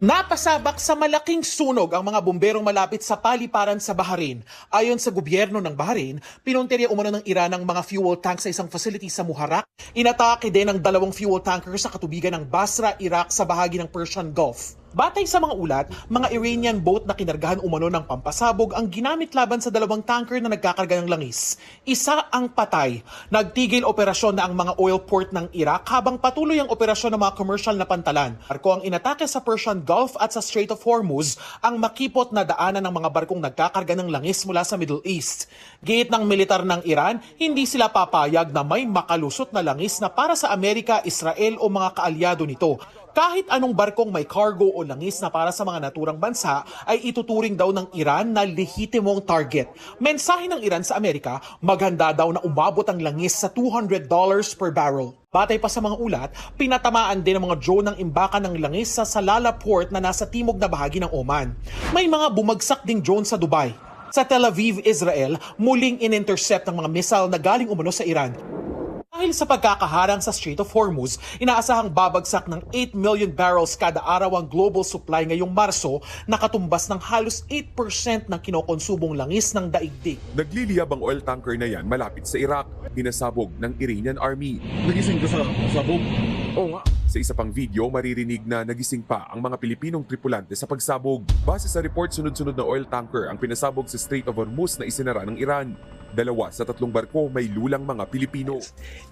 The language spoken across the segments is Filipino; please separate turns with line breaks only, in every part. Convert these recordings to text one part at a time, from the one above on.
Napasabak sa malaking sunog ang mga bomberong malapit sa paliparan sa Bahrain. Ayon sa gobyerno ng Bahrain, pinuntirya umano ng Iran ang mga fuel tank sa isang facility sa Muharraq. Inatake din ang 2 fuel tanker sa katubigan ng Basra, Iraq sa bahagi ng Persian Gulf. Batay sa mga ulat, mga Iranian boat na kinargahan umano ng pampasabog ang ginamit laban sa 2 tanker na nagkakarga ng langis. Isa ang patay. Nagtigil operasyon na ang mga oil port ng Iraq habang patuloy ang operasyon ng mga commercial na pantalan. Barko ang inatake sa Persian Gulf at sa Strait of Hormuz, ang makipot na daanan ng mga barkong nagkakarga ng langis mula sa Middle East. Giit ng militar ng Iran, hindi sila papayag na may makalusot na langis na para sa Amerika, Israel o mga kaalyado nito. Kahit anong barkong may cargo o langis na para sa mga naturang bansa ay ituturing daw ng Iran na lehitimong target. Mensahe ng Iran sa Amerika, maghanda daw na umabot ang langis sa $200 per barrel. Batay pa sa mga ulat, pinatamaan din ang mga drone ng imbakan ng langis sa Salalah Port na nasa timog na bahagi ng Oman. May mga bumagsak ding drone sa Dubai. Sa Tel Aviv, Israel, muling in-intercept ang mga missile na galing umano sa Iran. Dahil sa pagkakaharang sa Strait of Hormuz, inaasahang babagsak ng 8 million barrels kada araw ang global supply ngayong Marso, nakatumbas ng halos 8% ng kinokonsumong langis ng daigdig.
Nagliliyab ang oil tanker na yan malapit sa Iraq, binasabog ng Iranian Army.
Nagising ka sa sabog?
Oo nga. Sa isa pang video, maririnig na nagising pa ang mga Pilipinong tripulante sa pagsabog. Base sa report, sunod-sunod na oil tanker ang pinasabog sa Strait of Hormuz na isinara ng Iran. 2 sa 3 barko may lulang mga Pilipino.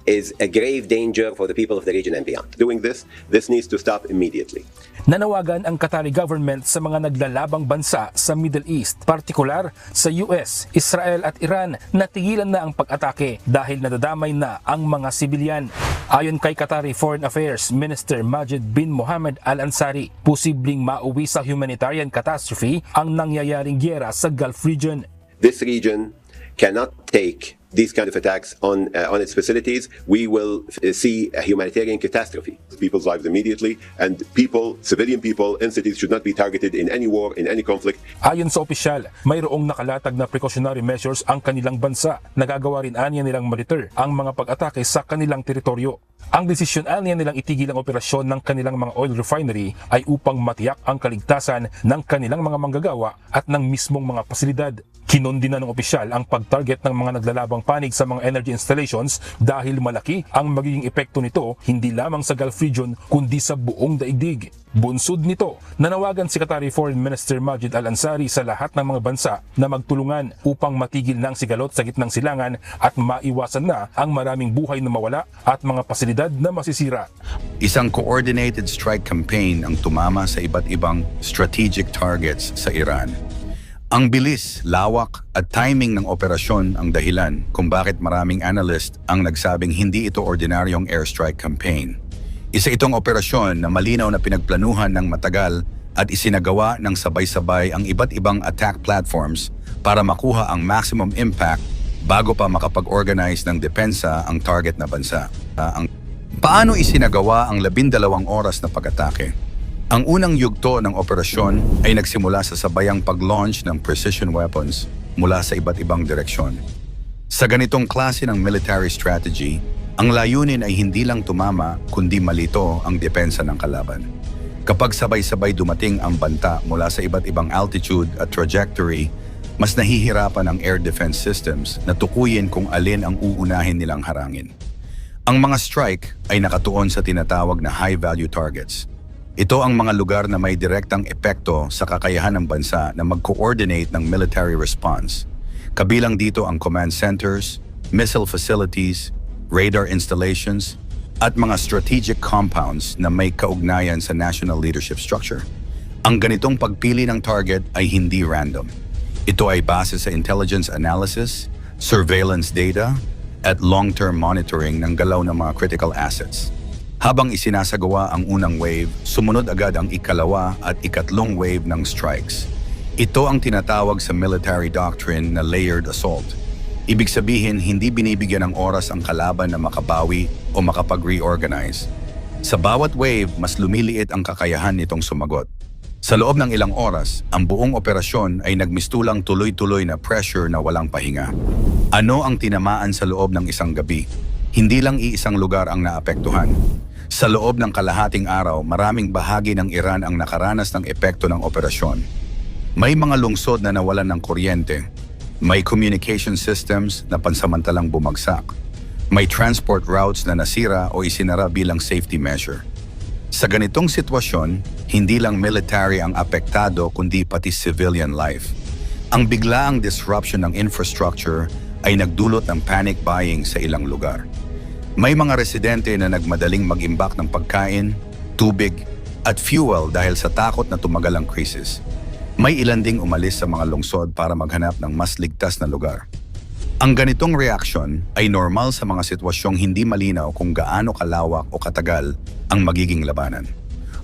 Is a grave danger for the people of the region and beyond. Doing this needs to stop immediately.
Nanawagan ang Qatari government sa mga naglalabang bansa sa Middle East, partikular sa US, Israel at Iran na tigilan na ang pag-atake dahil nadadamay na ang mga sibilyan. Ayon kay Qatari Foreign Affairs Minister Majid bin Mohammed Al Ansari, posibleng mauwi sa humanitarian catastrophe ang nangyayaring gyera sa Gulf region.
This region cannot take these kind of attacks on its facilities. We will see a humanitarian catastrophe. People's lives immediately, and civilian people in cities should not be targeted in any war, in any conflict.
Ayon sa opisyal, mayroong nakalatag na precautionary measures ang kanilang bansa. Nagagawa rin anya nilang monitor ang mga pag-atake sa kanilang teritoryo. Ang desisyon anya nilang itigil ang operasyon ng kanilang mga oil refinery ay upang matiyak ang kaligtasan ng kanilang mga manggagawa at ng mismong mga pasilidad. Kinundi na ng opisyal ang pag-target ng mga naglalabang panig sa mga energy installations dahil malaki ang magiging epekto nito hindi lamang sa Gulf region kundi sa buong daigdig. Bunsod nito, nanawagan si Qatari Foreign Minister Majid Al Ansari sa lahat ng mga bansa na magtulungan upang matigil na ang sigalot sa gitnang silangan at maiwasan na ang maraming buhay na mawala at mga pasilidad na masisira.
Isang coordinated strike campaign ang tumama sa iba't ibang strategic targets sa Iran. Ang bilis, lawak at timing ng operasyon ang dahilan kung bakit maraming analyst ang nagsabing hindi ito ordinaryong airstrike campaign. Isa itong operasyon na malinaw na pinagplanuhan ng matagal at isinagawa ng sabay-sabay ang iba't ibang attack platforms para makuha ang maximum impact bago pa makapag-organize ng depensa ang target na bansa. Paano isinagawa ang 12 oras na pag-atake? Ang unang yugto ng operasyon ay nagsimula sa sabayang pag-launch ng precision weapons mula sa iba't ibang direksyon. Sa ganitong klase ng military strategy, ang layunin ay hindi lang tumama kundi malito ang depensa ng kalaban. Kapag sabay-sabay dumating ang banta mula sa iba't ibang altitude at trajectory, mas nahihirapan ang air defense systems na tukuyin kung alin ang uunahin nilang harangin. Ang mga strike ay nakatuon sa tinatawag na high-value targets. Ito ang mga lugar na may direktang epekto sa kakayahan ng bansa na mag-coordinate ng military response. Kabilang dito ang command centers, missile facilities, radar installations, at mga strategic compounds na may kaugnayan sa national leadership structure. Ang ganitong pagpili ng target ay hindi random. Ito ay base sa intelligence analysis, surveillance data, at long-term monitoring ng galaw ng mga critical assets. Habang isinasagawa ang unang wave, sumunod agad ang ikalawa at ikatlong wave ng strikes. Ito ang tinatawag sa military doctrine na layered assault. Ibig sabihin, hindi binibigyan ng oras ang kalaban na makabawi o makapag-reorganize. Sa bawat wave, mas lumiliit ang kakayahan nitong sumagot. Sa loob ng ilang oras, ang buong operasyon ay nagmistulang tuloy-tuloy na pressure na walang pahinga. Ano ang tinamaan sa loob ng isang gabi? Hindi lang iisang lugar ang naapektuhan. Sa loob ng kalahating araw, maraming bahagi ng Iran ang nakaranas ng epekto ng operasyon. May mga lungsod na nawalan ng kuryente, may communication systems na pansamantalang bumagsak, may transport routes na nasira o isinara bilang safety measure. Sa ganitong sitwasyon, hindi lang military ang apektado kundi pati civilian life. Ang biglaang disruption ng infrastructure ay nagdulot ng panic buying sa ilang lugar. May mga residente na nagmadaling mag-imbak ng pagkain, tubig, at fuel dahil sa takot na tumagal ang krisis. May ilan ding umalis sa mga lungsod para maghanap ng mas ligtas na lugar. Ang ganitong reaksyon ay normal sa mga sitwasyong hindi malinaw kung gaano kalawak o katagal ang magiging labanan.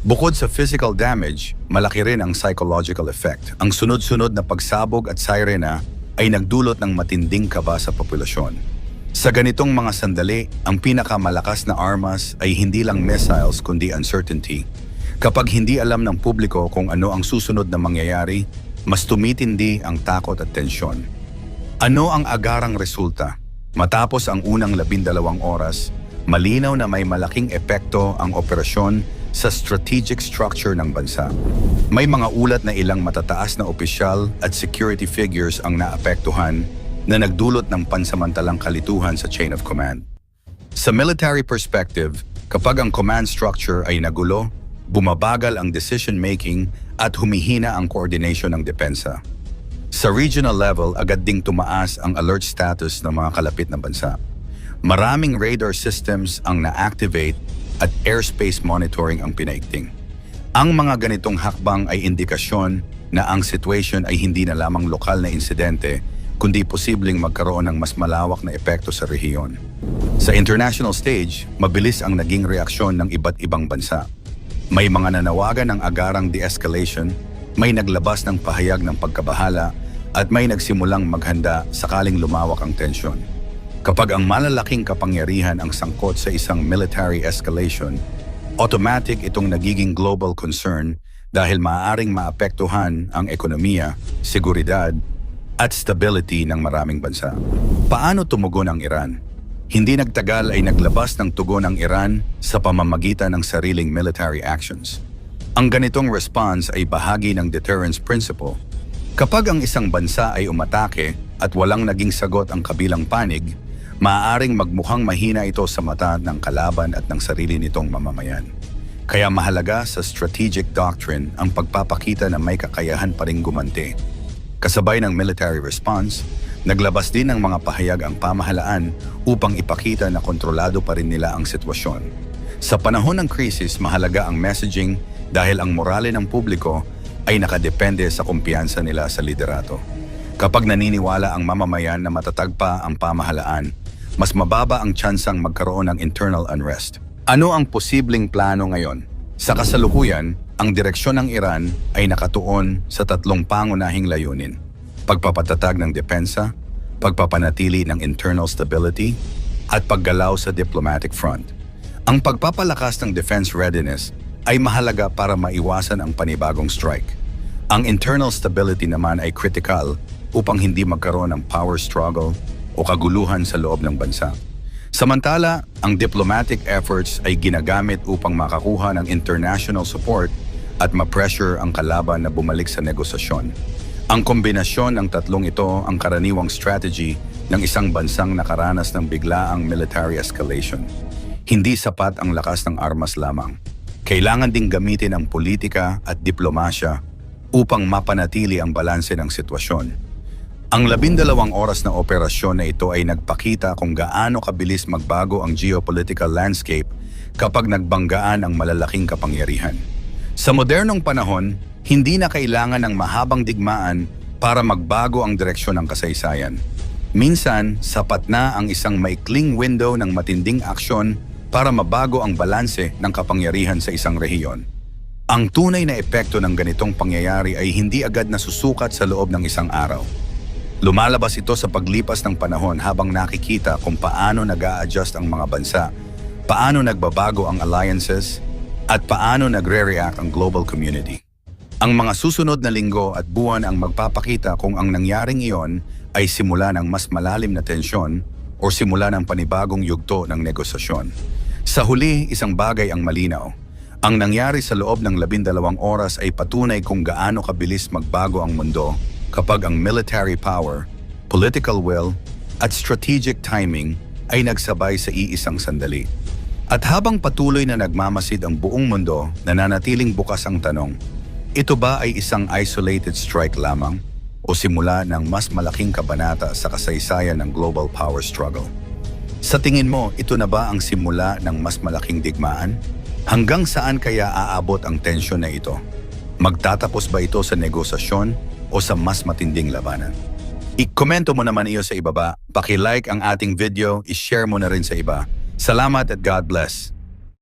Bukod sa physical damage, malaki rin ang psychological effect. Ang sunod-sunod na pagsabog at sirena ay nagdulot ng matinding kaba sa populasyon. Sa ganitong mga sandali, ang pinakamalakas na armas ay hindi lang missiles kundi uncertainty. Kapag hindi alam ng publiko kung ano ang susunod na mangyayari, mas tumitindi ang takot at tensyon. Ano ang agarang resulta? Matapos ang unang 12 oras, malinaw na may malaking epekto ang operasyon sa strategic structure ng bansa. May mga ulat na ilang matataas na opisyal at security figures ang naapektuhan na nagdulot ng pansamantalang kalituhan sa chain of command. Sa military perspective, kapag ang command structure ay nagulo, bumabagal ang decision-making at humihina ang coordination ng depensa. Sa regional level, agad ding tumaas ang alert status ng mga kalapit na bansa. Maraming radar systems ang na-activate at airspace monitoring ang pinaigting. Ang mga ganitong hakbang ay indikasyon na ang situation ay hindi na lamang lokal na insidente, kundi posibleng magkaroon ng mas malawak na epekto sa rehiyon. Sa international stage, mabilis ang naging reaksyon ng iba't ibang bansa. May mga nanawagan ng agarang de-escalation, may naglabas ng pahayag ng pagkabahala, at may nagsimulang maghanda sakaling lumawak ang tensyon. Kapag ang malalaking kapangyarihan ang sangkot sa isang military escalation, automatic itong nagiging global concern dahil maaaring maapektuhan ang ekonomiya, seguridad, at stability ng maraming bansa. Paano tumugon ang Iran? Hindi nagtagal ay naglabas ng tugon ang Iran sa pamamagitan ng sariling military actions. Ang ganitong response ay bahagi ng deterrence principle. Kapag ang isang bansa ay umatake at walang naging sagot ang kabilang panig, maaaring magmukhang mahina ito sa mata ng kalaban at ng sarili nitong mamamayan. Kaya mahalaga sa strategic doctrine ang pagpapakita na may kakayahan pa ring gumanti. Kasabay ng military response, naglabas din ng mga pahayag ang pamahalaan upang ipakita na kontrolado pa rin nila ang sitwasyon. Sa panahon ng krisis, mahalaga ang messaging dahil ang morale ng publiko ay nakadepende sa kumpiyansa nila sa liderato. Kapag naniniwala ang mamamayan na matatag pa ang pamahalaan, mas mababa ang tsansang magkaroon ng internal unrest. Ano ang posibleng plano ngayon? Sa kasalukuyan, ang direksyon ng Iran ay nakatuon sa 3 pangunahing layunin: pagpapatatag ng depensa, pagpapanatili ng internal stability, at paggalaw sa diplomatic front. Ang pagpapalakas ng defense readiness ay mahalaga para maiwasan ang panibagong strike. Ang internal stability naman ay critical upang hindi magkaroon ng power struggle o kaguluhan sa loob ng bansa. Samantala, ang diplomatic efforts ay ginagamit upang makakuha ng international support at ma-pressure ang kalaban na bumalik sa negosasyon. Ang kombinasyon ng tatlong ito ang karaniwang strategy ng isang bansang nakaranas ng biglaang military escalation. Hindi sapat ang lakas ng armas lamang. Kailangan ding gamitin ang politika at diplomasya upang mapanatili ang balanse ng sitwasyon. Ang 12 oras na operasyon na ito ay nagpakita kung gaano kabilis magbago ang geopolitical landscape kapag nagbanggaan ang malalaking kapangyarihan. Sa modernong panahon, hindi na kailangan ng mahabang digmaan para magbago ang direksyon ng kasaysayan. Minsan, sapat na ang isang maikling window ng matinding aksyon para mabago ang balanse ng kapangyarihan sa isang rehiyon. Ang tunay na epekto ng ganitong pangyayari ay hindi agad nasusukat sa loob ng isang araw. Lumalabas ito sa paglipas ng panahon habang nakikita kung paano nag-a-adjust ang mga bansa, paano nagbabago ang alliances, at paano nagre-react ang global community. Ang mga susunod na linggo at buwan ang magpapakita kung ang nangyaring iyon ay simula ng mas malalim na tensyon o simula ng panibagong yugto ng negosasyon. Sa huli, isang bagay ang malinaw. Ang nangyari sa loob ng 12 oras ay patunay kung gaano kabilis magbago ang mundo kapag ang military power, political will, at strategic timing ay nagsabay sa iisang sandali. At habang patuloy na nagmamasid ang buong mundo, nananatiling bukas ang tanong, ito ba ay isang isolated strike lamang o simula ng mas malaking kabanata sa kasaysayan ng global power struggle? Sa tingin mo, ito na ba ang simula ng mas malaking digmaan? Hanggang saan kaya aabot ang tensyon na ito? Magtatapos ba ito sa negosasyon o sa mas matinding labanan? I-komento mo naman iyo sa ibaba, paki-like ang ating video, i-share mo na rin sa iba. Salamat at God bless.